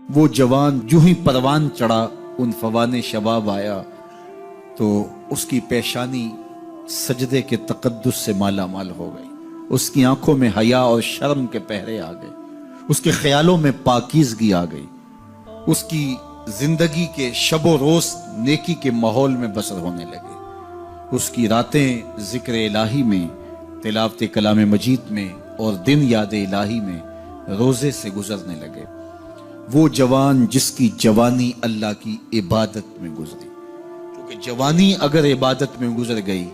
وہ جوان جو ہی پروان چڑھا ان فوان شباب آیا تو اس کی پیشانی سجدے کے تقدس سے مالا مال ہو گئی، اس کی آنکھوں میں حیا اور شرم کے پہرے آ گئے، اس کے خیالوں میں پاکیزگی آ گئی، اس کی زندگی کے شب و روز نیکی کے ماحول میں بسر ہونے لگے، اس کی راتیں ذکر الہی میں، تلاوت کلام مجید میں اور دن یاد الہی میں روزے سے گزرنے لگے۔ وہ جوان جس کی جوانی اللہ کی عبادت میں گزری، کیونکہ جوانی اگر عبادت میں گزر گئی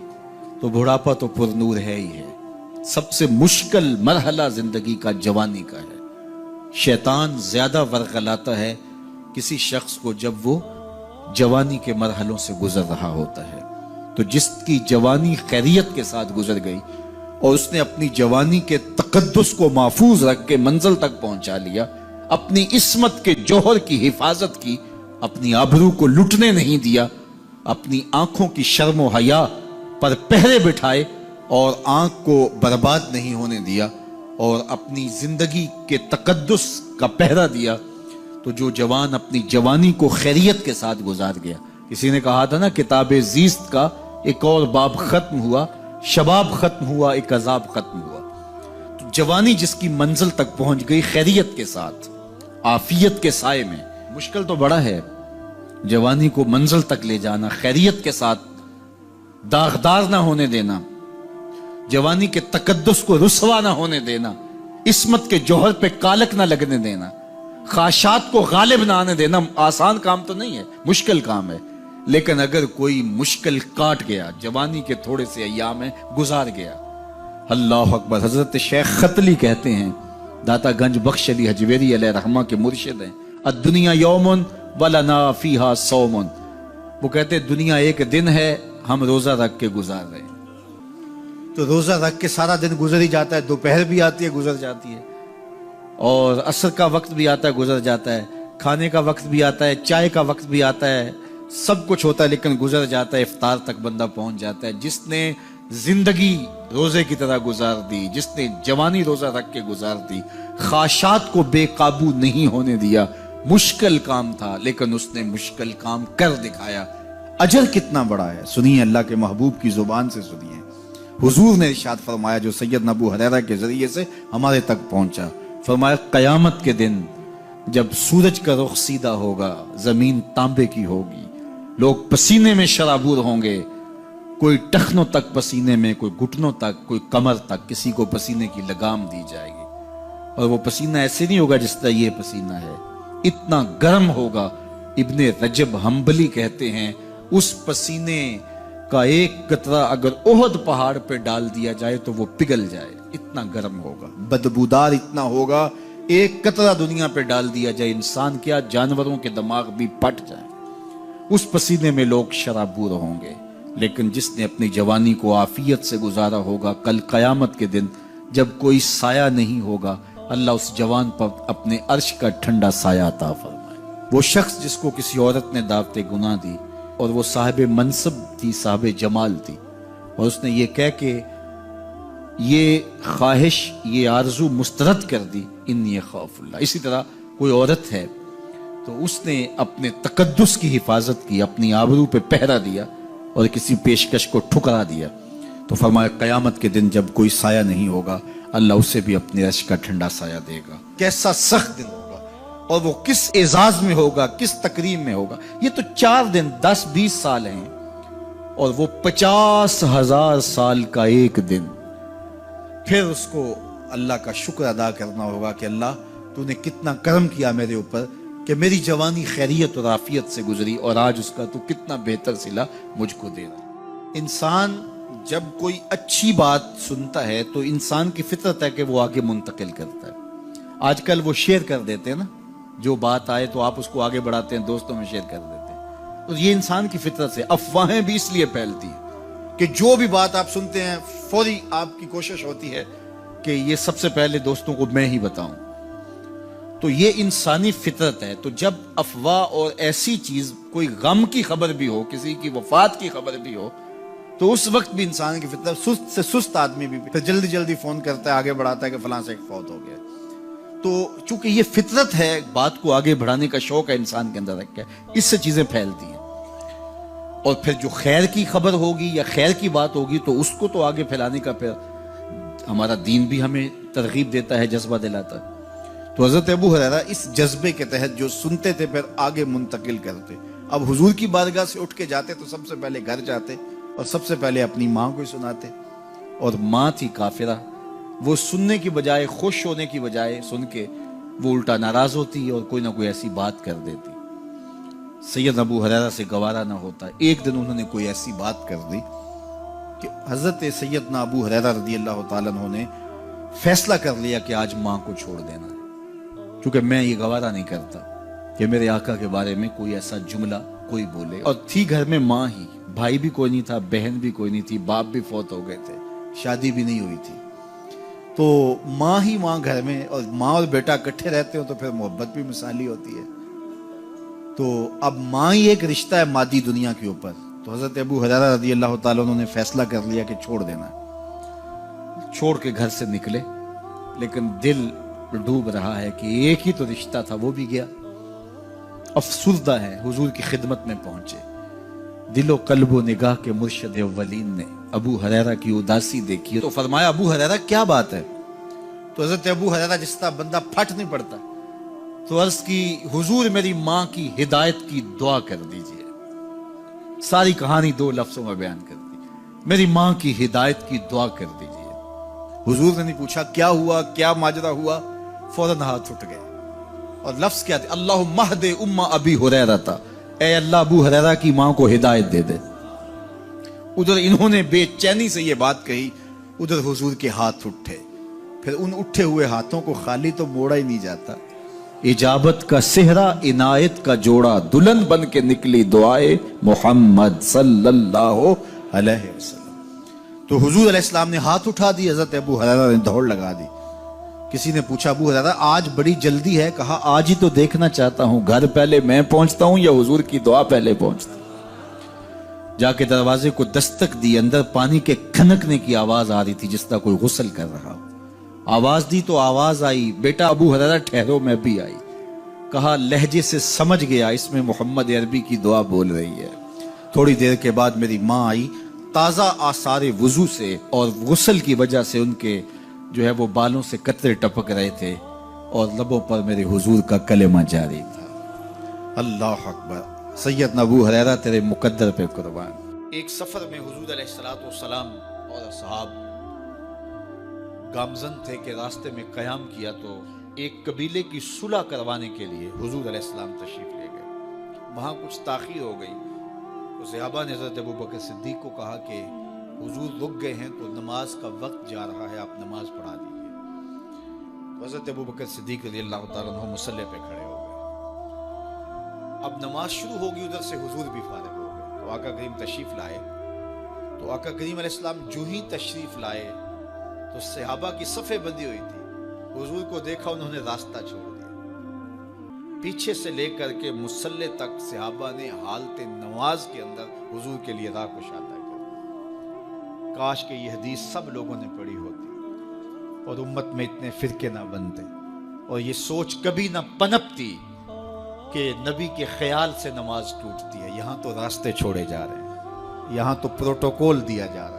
تو بڑھاپا تو پر نور ہے ہی ہے۔ سب سے مشکل مرحلہ زندگی کا جوانی کا ہے۔ شیطان زیادہ ورغلاتا ہے کسی شخص کو جب وہ جوانی کے مرحلوں سے گزر رہا ہوتا ہے۔ تو جس کی جوانی خیریت کے ساتھ گزر گئی اور اس نے اپنی جوانی کے تقدس کو محفوظ رکھ کے منزل تک پہنچا لیا، اپنی عصمت کے جوہر کی حفاظت کی، اپنی آبرو کو لٹنے نہیں دیا، اپنی آنکھوں کی شرم و حیا پر پہرے بٹھائے اور آنکھ کو برباد نہیں ہونے دیا اور اپنی زندگی کے تقدس کا پہرا دیا، تو جو جوان اپنی جوانی کو خیریت کے ساتھ گزار گیا۔ کسی نے کہا تھا نا، کتاب زیست کا ایک اور باب ختم ہوا، شباب ختم ہوا، ایک عذاب ختم ہوا۔ تو جوانی جس کی منزل تک پہنچ گئی خیریت کے ساتھ، عافیت کے سائے میں، مشکل تو بڑا ہے جوانی کو منزل تک لے جانا، خیریت کے ساتھ، داغدار نہ ہونے دینا، جوانی کے تقدس کو رسوا نہ ہونے دینا، عصمت کے جوہر پہ کالک نہ لگنے دینا، خواہشات کو غالب نہ آنے دینا۔ آسان کام تو نہیں ہے، مشکل کام ہے، لیکن اگر کوئی مشکل کاٹ گیا، جوانی کے تھوڑے سے ایام میں گزار گیا، اللہ اکبر۔ حضرت شیخ خطلی کہتے ہیں، داتا گنج بخش علی حجویری علیہ رحمہ کے مرشد ہیں، الدنیا یوم ولنا فیہا صوم۔ وہ کہتے ہیں دنیا ایک دن ہے، ہم روزہ رکھ کے گزار رہے ہیں۔ تو روزہ رکھ کے سارا دن گزر ہی جاتا ہے، دوپہر بھی آتی ہے گزر جاتی ہے، اور عصر کا وقت بھی آتا ہے گزر جاتا ہے، کھانے کا وقت بھی آتا ہے، چائے کا وقت بھی آتا ہے، سب کچھ ہوتا ہے لیکن گزر جاتا ہے، افطار تک بندہ پہنچ جاتا ہے۔ جس نے زندگی روزے کی طرح گزار دی، جس نے جوانی روزہ رکھ کے گزار دی، خواہشات کو بے قابو نہیں ہونے دیا، مشکل کام تھا لیکن اس نے مشکل کام کر دکھایا۔ اجر کتنا بڑا ہے، سنیے اللہ کے محبوب کی زبان سے سنیے۔ حضور نے ارشاد فرمایا جو سیدنا ابو ہریرہ کے ذریعے سے ہمارے تک پہنچا، فرمایا قیامت کے دن جب سورج کا رخ سیدھا ہوگا، زمین تانبے کی ہوگی، لوگ پسینے میں شرابور ہوں گے، کوئی ٹخنوں تک پسینے میں، کوئی گھٹنوں تک، کوئی کمر تک، کسی کو پسینے کی لگام دی جائے گی، اور وہ پسینہ ایسے نہیں ہوگا جس طرح یہ پسینہ ہے، اتنا گرم ہوگا۔ ابن رجب حنبلی کہتے ہیں اس پسینے کا ایک قطرہ اگر احد پہاڑ پہ ڈال دیا جائے تو وہ پگھل جائے، اتنا گرم ہوگا، بدبودار اتنا ہوگا، ایک قطرہ دنیا پہ ڈال دیا جائے، انسان کیا جانوروں کے دماغ بھی پھٹ جائیں، اس پسینے میں لوگ شرابور ہوں گے۔ لیکن جس نے اپنی جوانی کو عافیت سے گزارا ہوگا، کل قیامت کے دن جب کوئی سایہ نہیں ہوگا، اللہ اس جوان پر اپنے عرش کا ٹھنڈا سایہ عطا فرمائے۔ وہ شخص جس کو کسی عورت نے دعوت گناہ دی اور وہ صاحب منصب تھی، صاحب جمال تھی، اور اس نے یہ کہہ کے یہ خواہش، یہ آرزو مسترد کر دی، انی خاف اللہ۔ اسی طرح کوئی عورت ہے تو اس نے اپنے تقدس کی حفاظت کی، اپنی آبرو پہ پہرا دیا اور کسی پیشکش کو ٹھکرا دیا، تو فرمایا قیامت کے دن جب کوئی سایہ نہیں ہوگا، اللہ اسے بھی اپنے عرش کا ٹھنڈا سایہ دے گا۔ کیسا سخت دن ہوگا، اور وہ کس اعزاز میں ہوگا، کس تکریم میں ہوگا۔ یہ تو 4 دن 10-20 سال ہیں، اور وہ 50,000 سال کا ایک دن۔ پھر اس کو اللہ کا شکر ادا کرنا ہوگا کہ اللہ تو نے کتنا کرم کیا میرے اوپر کہ میری جوانی خیریت اور عافیت سے گزری، اور آج اس کا تو کتنا بہتر صلہ مجھ کو دے رہا۔ انسان جب کوئی اچھی بات سنتا ہے تو انسان کی فطرت ہے کہ وہ آگے منتقل کرتا ہے۔ آج کل وہ شیئر کر دیتے ہیں نا، جو بات آئے تو آپ اس کو آگے بڑھاتے ہیں، دوستوں میں شیئر کر دیتے ہیں۔ تو یہ انسان کی فطرت سے افواہیں بھی اس لیے پھیلتی ہیں کہ جو بھی بات آپ سنتے ہیں فوری آپ کی کوشش ہوتی ہے کہ یہ سب سے پہلے دوستوں کو میں ہی بتاؤں۔ تو یہ انسانی فطرت ہے۔ تو جب افواہ اور ایسی چیز، کوئی غم کی خبر بھی ہو، کسی کی وفات کی خبر بھی ہو، تو اس وقت بھی انسان کی فطرت، سست سے سست آدمی بھی پھر جلدی جلدی فون کرتا ہے، آگے بڑھاتا ہے کہ فلاں سے ایک فوت ہو گیا۔ تو چونکہ یہ فطرت ہے، بات کو آگے بڑھانے کا شوق ہے انسان کے اندر رکھا ہے، اس سے چیزیں پھیلتی ہیں، اور پھر جو خیر کی خبر ہوگی یا خیر کی بات ہوگی تو اس کو تو آگے پھیلانے کا پھر ہمارا دین بھی ہمیں ترغیب دیتا ہے، جذبہ دلاتا ہے۔ تو حضرت ابو ہریرہ اس جذبے کے تحت جو سنتے تھے پھر آگے منتقل کرتے۔ اب حضور کی بارگاہ سے اٹھ کے جاتے تو سب سے پہلے گھر جاتے اور سب سے پہلے اپنی ماں کو سناتے، اور ماں تھی کافرہ، وہ سننے کی بجائے، خوش ہونے کی بجائے سن کے وہ الٹا ناراض ہوتی اور کوئی نہ کوئی ایسی بات کر دیتی۔ سید ابو ہریرہ سے گوارا نہ ہوتا، ایک دن انہوں نے کوئی ایسی بات کر دی کہ حضرت سیدنا ابو ہریرہ رضی اللہ تعالیٰ عنہ نے فیصلہ کر لیا کہ آج ماں کو چھوڑ دینا ہے، کیونکہ میں یہ گوارا نہیں کرتا کہ میرے آقا کے بارے میں کوئی ایسا جملہ کوئی بولے۔ اور تھی گھر میں ماں ہی، بھائی بھی کوئی نہیں تھا، بہن بھی کوئی نہیں تھی، باپ بھی فوت ہو گئے تھے، شادی بھی نہیں ہوئی تھی، تو ماں ہی ماں گھر میں، اور ماں اور بیٹا اکٹھے رہتے ہو تو پھر محبت بھی مثالی ہوتی ہے۔ تو اب ماں ہی ایک رشتہ ہے مادی دنیا کے اوپر، تو حضرت ابو ہریرہ رضی اللہ تعالیٰ عنہ نے فیصلہ کر لیا کہ چھوڑ دینا ہے۔ چھوڑ کے گھر سے نکلے، لیکن دل ڈوب رہا ہے کہ ایک ہی تو رشتہ تھا وہ بھی گیا۔ افسردہ ہے، حضور کی خدمت میں پہنچے، دل و قلب و نگاہ کے مرشد اولین نے ابو ہریرہ کی اداسی دیکھی تو فرمایا ابو ہریرہ کیا بات ہے؟ تو حضرت ابو ہریرہ جس طرح بندہ پھٹ نہیں پڑتا، تو عرض کی حضور میری ماں کی ہدایت کی دعا کر دیجئے۔ ساری کہانی 2 لفظوں میں بیان کر دی، میری ماں کی ہدایت کی دعا کر دیجئے۔ حضور نے نہیں پوچھا کیا ہوا، کیا ماجرا ہوا، فوراً ہاتھ اٹھ گئے، اور لفظ کیا تھے؟ اللہم اہد ام ابی ہریرہ تھا، اے اللہ ابو ہریرہ کی ماں کو ہدایت دے دے۔ ادھر انہوں نے بے چینی سے یہ بات کہی، ادھر حضور کے ہاتھ اٹھے، پھر ان اٹھے ہوئے ہاتھوں کو خالی تو موڑا ہی نہیں جاتا، اجابت کا صحرا عنایت کا جوڑا، دلہن بن کے نکلی دعائے محمد صلی اللہ علیہ وسلم۔ تو حضور علیہ السلام نے ہاتھ اٹھا دی، حضرت ابو ہریرہ نے دوڑ لگا دی۔ کسی نے پوچھا ابو ہریرہ آج بڑی جلدی ہے؟ کہا آج ہی تو دیکھنا چاہتا ہوں، گھر پہلے میں پہنچتا ہوں یا حضور کی دعا پہلے پہنچتا ہوں؟ جا کے دروازے کو دستک دی، اندر پانی کے کھنکنے کی آواز آ رہی تھی جس طرح کوئی غسل کر رہا ہو۔ آواز دی تو آواز آئی، بیٹا ابو ہریرہ ٹھہرو، میں بھی آئی۔ کہا لہجے سے سمجھ گیا اس میں محمد عربی کی دعا بول رہی ہے۔ تھوڑی دیر کے بعد میری ماں آئی، تازہ آثار وضو سے، اور غسل کی وجہ سے ان کے جو ہے وہ بالوں سے قطرے ٹپک رہے تھے، اور لبوں پر میرے حضور کا کلمہ جاری تھا۔ اللہ اکبر، سیدنا ابو ہریرہ تیرے مقدر پہ قربان۔ ایک سفر میں حضور علیہ السلام اور اصحاب گامزن تھے کہ راستے میں قیام کیا، تو ایک قبیلے کی صلح کروانے کے لیے حضور علیہ السلام تشریف لے گئے۔ وہاں کچھ تاخیر ہو گئی تو صحابہ نے حضرت ابوبکر صدیق کو کہا کہ حضور رک گئے ہیں تو نماز کا وقت جا رہا ہے، آپ نماز پڑھا دیجیے۔ تو حضرت ابوبکر صدیق رضی اللہ تعالیٰ عنہ مصلی پہ کھڑے ہو گئے۔ اب نماز شروع ہوگی، ادھر سے حضور بھی فارغ ہو گئے، تو آقا کریم تشریف لائے۔ تو آقا کریم علیہ السلام جو ہی تشریف لائے تو صحابہ کی صفیں بندی ہوئی تھی، حضور کو دیکھا انہوں نے راستہ چھوڑ دیا، پیچھے سے لے کر کے مصلی تک صحابہ نے حالت نماز کے اندر حضور کے لیے راہ کشادہ کر دی۔ کاش کہ یہ حدیث سب لوگوں نے پڑھی ہوتی اور امت میں اتنے فرقے نہ بنتے، اور یہ سوچ کبھی نہ پنپتی کہ نبی کے خیال سے نماز ٹوٹتی ہے۔ یہاں تو راستے چھوڑے جا رہے ہیں، یہاں تو پروٹوکول دیا جا رہا ہے۔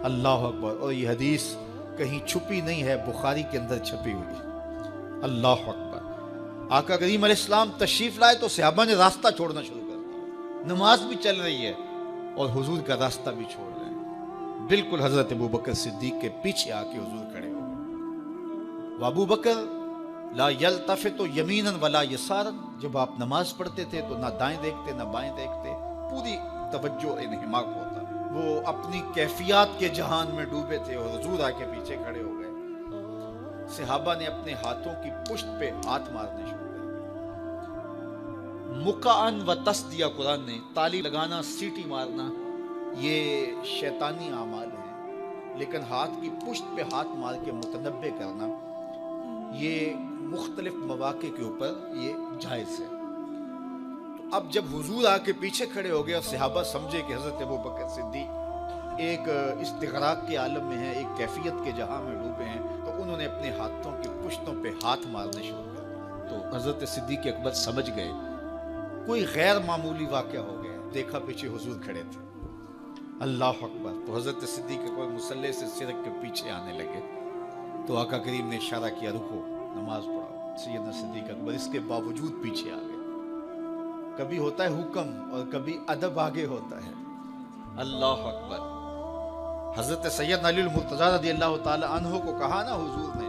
اللہ اکبر، اور یہ حدیث کہیں چھپی نہیں ہے، بخاری کے اندر چھپی ہوئی ہے۔ اللہ اکبر، آقا کریم علیہ السلام تشریف لائے تو صحابہ نے راستہ چھوڑنا شروع کر دیا، نماز بھی چل رہی ہے اور حضور کا راستہ بھی چھوڑ رہے ہیں۔ بالکل حضرت ابوبکر صدیق کے پیچھے آ کے حضور کھڑے ہو گئے۔ وابوبکر لا یلتفت یمینا ولا یسارا، جب آپ نماز پڑھتے تھے تو نہ دائیں دیکھتے نہ بائیں دیکھتے، پوری توجہ انہماک ہوتا، وہ اپنی کیفیات کے جہان میں ڈوبے تھے، اور حضور آ کے پیچھے کھڑے ہو گئے۔ صحابہ نے اپنے ہاتھوں کی پشت پہ ہاتھ مارنے شروع کر دیے۔ مقعن و تصدیہ، قرآن نے تالی لگانا، سیٹی مارنا، یہ شیطانی اعمال ہیں، لیکن ہاتھ کی پشت پہ ہاتھ مار کے متنبع کرنا یہ مختلف مواقع کے اوپر یہ جائز ہے۔ تو اب جب حضور آ کے پیچھے کھڑے ہو گئے اور صحابہ سمجھے کہ حضرت ابوبکر صدیق ایک استغراق کے عالم میں ہیں، ایک کیفیت کے جہاں میں ڈوبے ہیں، تو انہوں نے اپنے ہاتھوں کی پشتوں پہ ہاتھ مارنے شروع کر دیے۔ تو حضرت صدیق اکبر سمجھ گئے کوئی غیر معمولی واقعہ ہو گیا۔ دیکھا پیچھے حضور کھڑے تھے، اللہ اکبر۔ تو حضرت صدیق اکبر مصلی سے سرک کے پیچھے آنے لگے تو آقا کریم نے اشارہ کیا رکو، نماز پڑھاؤ۔ سیدنا صدیق اکبر اس کے باوجود پیچھے آ گئے۔ کبھی ہوتا ہے حکم اور کبھی ادب آگے ہوتا ہے، اللہ اکبر۔ حضرت سیدنا علی المرتضیٰ رضی اللہ تعالی عنہ کو کہا نا حضور نے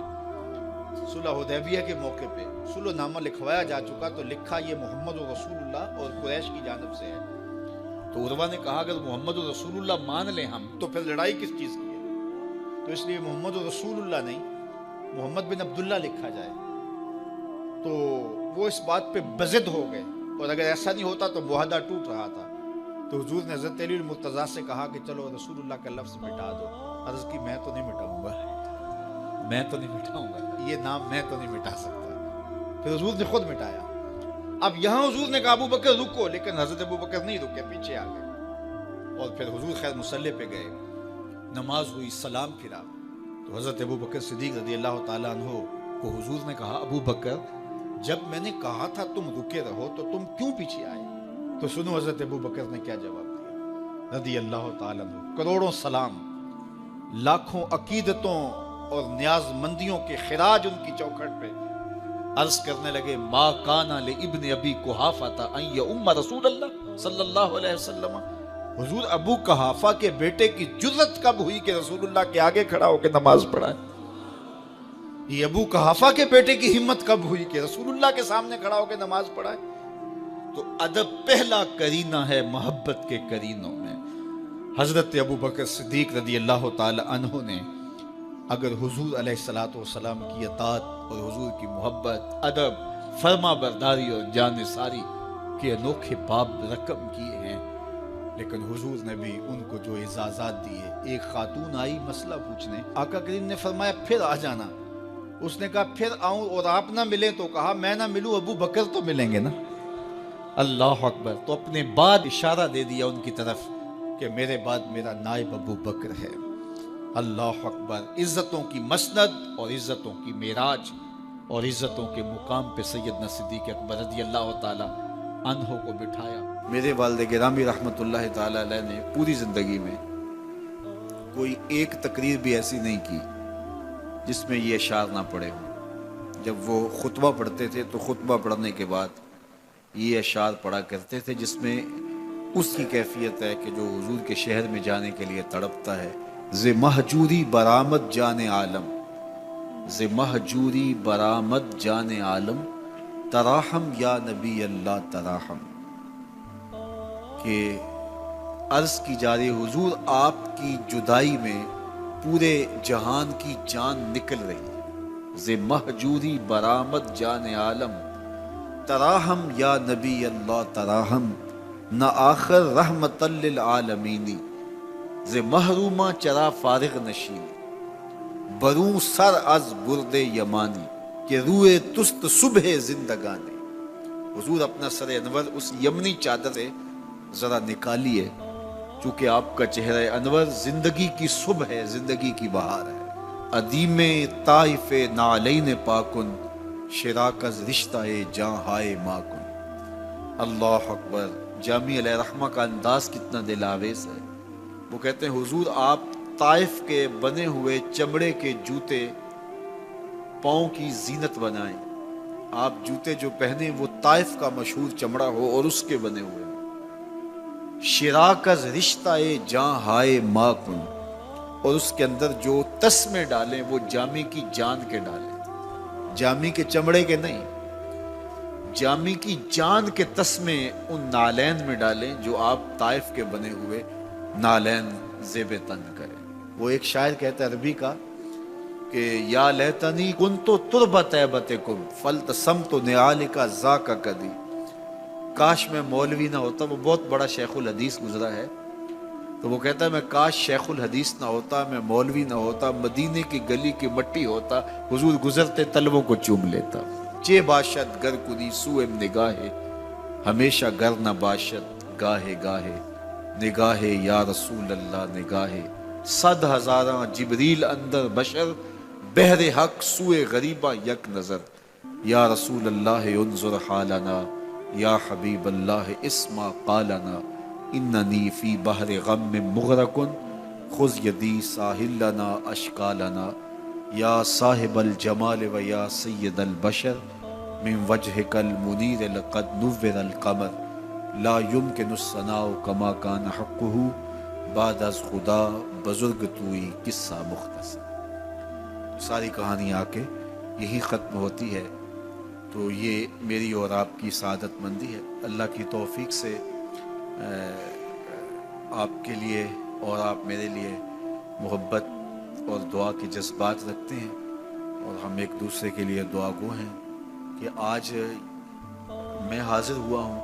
صلح حدیبیہ کے موقع پہ صلح نامہ لکھوایا جا چکا تو لکھا یہ محمد رسول اللہ اور قریش کی جانب سے ہے۔ تو عروہ نے کہا اگر محمد رسول اللہ مان لیں ہم تو پھر لڑائی کس چیز کی ہے؟ تو اس لیے محمد رسول اللہ نہیں محمد بن عبداللہ لکھا جائے۔ تو وہ اس بات پہ بضد ہو گئے، اور اگر ایسا نہیں ہوتا تو معاہدہ ٹوٹ رہا تھا۔ تو حضور نے حضرت علی المرتضیٰ سے کہا کہ چلو رسول اللہ کا لفظ مٹا دو۔ عرض کی میں تو نہیں مٹاؤں گا، میں تو نہیں مٹاؤں گا، یہ نام میں تو نہیں مٹا سکتا۔ پھر حضور نے خود مٹایا۔ اب یہاں حضور نے کہا ابو بکر رکو، لیکن حضرت ابو بکر نہیں رکے، پیچھے آ گئے۔ اور پھر حضور خیر مصلی پہ گئے، نماز ہوئی، سلام پھرا تو حضرت ابو بکر صدیق رضی اللہ تعالیٰ عنہ کو حضور نے کہا ابو بکر جب میں نے کہا تھا تم رکے رہو تو تم کیوں پیچھے آئے؟ تو سنو حضرت ابو بکر نے کیا جواب دیا رضی اللہ تعالیٰ عنہ۔ کروڑوں سلام، لاکھوں عقیدتوں اور نیاز مندیوں کے خراج ان کی چوکھٹ پہ عرض کرنے لگے ما کانا لابن ابی قحافہ ان یؤم رسول اللہ صلی اللہ علیہ وسلم۔ حضور ابو قحافہ کے بیٹے کی جرت کب ہوئی کہ رسول اللہ کے آگے کھڑا ہو کے نماز پڑھائے؟ یہ ابو قحافہ کے بیٹے کی ہمت کب ہوئی کہ رسول اللہ کے سامنے کھڑا ہو کے نماز پڑھائے؟ تو ادب پہلا کرینہ ہے محبت کے کرینوں میں۔ حضرت ابو بکر صدیق رضی اللہ تعالی عنہ نے اگر حضور علیہ الصلوۃ والسلام کی اطاعت اور حضور کی محبت، ادب، فرما برداری اور جانثاری کے انوکھے باب رقم کیے ہیں، لیکن حضور نے بھی ان کو جو اعزازات دیے۔ ایک خاتون آئی مسئلہ پوچھنے، آقا کریم نے فرمایا پھر آ جانا۔ اس نے کہا پھر آؤں اور آپ نہ ملیں؟ تو کہا میں نہ ملوں ابو بکر تو ملیں گے نا، اللہ اکبر۔ تو اپنے بعد اشارہ دے دیا ان کی طرف کہ میرے بعد میرا نائب ابو بکر ہے، اللہ اکبر۔ عزتوں کی مسند اور عزتوں کی معراج اور عزتوں کے مقام پہ سیدنا صدیق اکبر رضی اللہ تعالی عنہ کو بٹھایا۔ میرے والد گرامی رحمت اللہ تعالی علیہ نے پوری زندگی میں کوئی ایک تقریر بھی ایسی نہیں کی جس میں یہ اشعار نہ پڑے ہوں۔ جب وہ خطبہ پڑھتے تھے تو خطبہ پڑھنے کے بعد یہ اشعار پڑھا کرتے تھے جس میں اس کی کیفیت ہے کہ جو حضور کے شہر میں جانے کے لیے تڑپتا ہے۔ ز مہجوری برآمد جان عالم، ز مہجوری برآمد جان عالم، تراہم یا نبی اللہ تراہم۔ کہ عرض کی جا رہی حضور آپ کی جدائی میں پورے جہان کی جان نکل رہی ہے۔ ز مہجوری برآمد جان عالم، تراہم یا نبی اللہ تراہم، نہ آخر رحمت للعالمین، ز محرومہ چرا فارغ نشین، بروں سر از برد یمانی، کہ روئے تست صبح زندگانی۔ حضور اپنا سر انور اس یمنی چادر سے ذرا نکالیے، چونکہ آپ کا چہرہ انور زندگی کی صبح ہے، زندگی کی بہار ہے۔ ادیم طائف نعلین پاکن، شراک از رشتہ جاں ہائے ماکن۔ اللہ اکبر۔ جامی علیہ رحمہ کا انداز کتنا دل آویز ہے۔ وہ کہتے ہیں حضور آپ طائف کے بنے ہوئے چمڑے کے جوتے پاؤں کی زینت بنائیں۔ آپ جوتے جو پہنے وہ طائف کا مشہور چمڑا ہو اور اس کے بنے ہوئے ہوں۔ شراک از رشتہ جاں ہائے ماکن، اور اس کے اندر جو تسمے ڈالیں وہ جامی کی جان کے ڈالیں، جامی کے چمڑے کے نہیں، جامی کی جان کے تسمے ان نالین میں ڈالیں جو آپ طائف کے بنے ہوئے نالین زیب تن کریں۔ وہ ایک شاعر کہتا ہے عربی کا کہ یا لیتنی کنت تربت ایبتکم فلتسمت نعالک ذاک کدی، کاش میں مولوی نہ ہوتا۔ وہ بہت بڑا شیخ الحدیث گزرا ہے، تو وہ کہتا ہے میں کاش شیخ الحدیث نہ ہوتا، میں مولوی نہ ہوتا، مدینے کی گلی کی مٹی ہوتا، حضور گزرتے طلبوں کو چوم لیتا۔ چے باشد گر کنی سوئم نگاہے، ہمیشہ گر نہ باشد گاہے گاہے، نگاہے یا رسول اللہ نگاہے، صد ہزاراں جبریل اندر بشر، بہر حق سوئے غریبہ یک نظر، یا رسول اللہ انظر حالنا، یا حبیب اللہ اسما قالنا، اننی فی بحر غم مغرق خذ یدی ساحل لنا اشکالنا، یا صاحب الجمال و یا سید البشر من وجهک المنیر لقد نور القمر، لا يمکن الثناء کما کان حقہ بعد از خدا بزرگ توئی قصہ مختصر۔ ساری کہانی آ کے یہی ختم ہوتی ہے۔ تو یہ میری اور آپ کی سعادت مندی ہے۔ اللہ کی توفیق سے آپ کے لیے اور آپ میرے لیے محبت اور دعا کے جذبات رکھتے ہیں، اور ہم ایک دوسرے کے لیے دعا گو ہیں کہ آج میں حاضر ہوا ہوں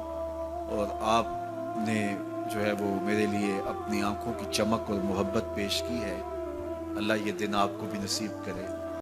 اور آپ نے جو ہے وہ میرے لیے اپنی آنکھوں کی چمک اور محبت پیش کی ہے۔ اللہ یہ دن آپ کو بھی نصیب کرے۔